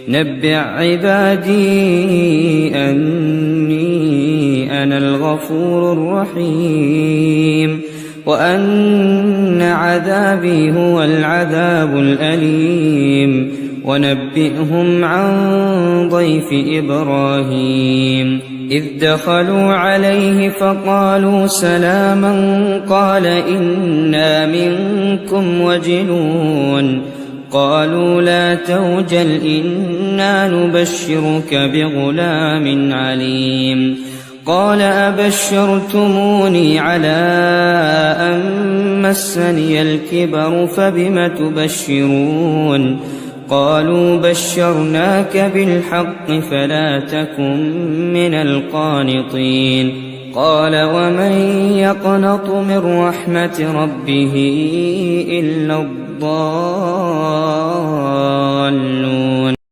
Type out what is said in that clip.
نبئ عبادي أني أنا الغفور الرحيم وأن عذابي هو العذاب الأليم ونبئهم عن ضيف إبراهيم إذ دخلوا عليه فقالوا سلاما قال إنا منكم وجلون قالوا لا توجل إنا نبشرك بغلام عليم قال أبشرتموني على أن مسني الكبر فبم تبشرون قالوا بشرناك بالحق فلا تكن من القانطين قال ومن يقنط من رحمة ربه إلا الضالون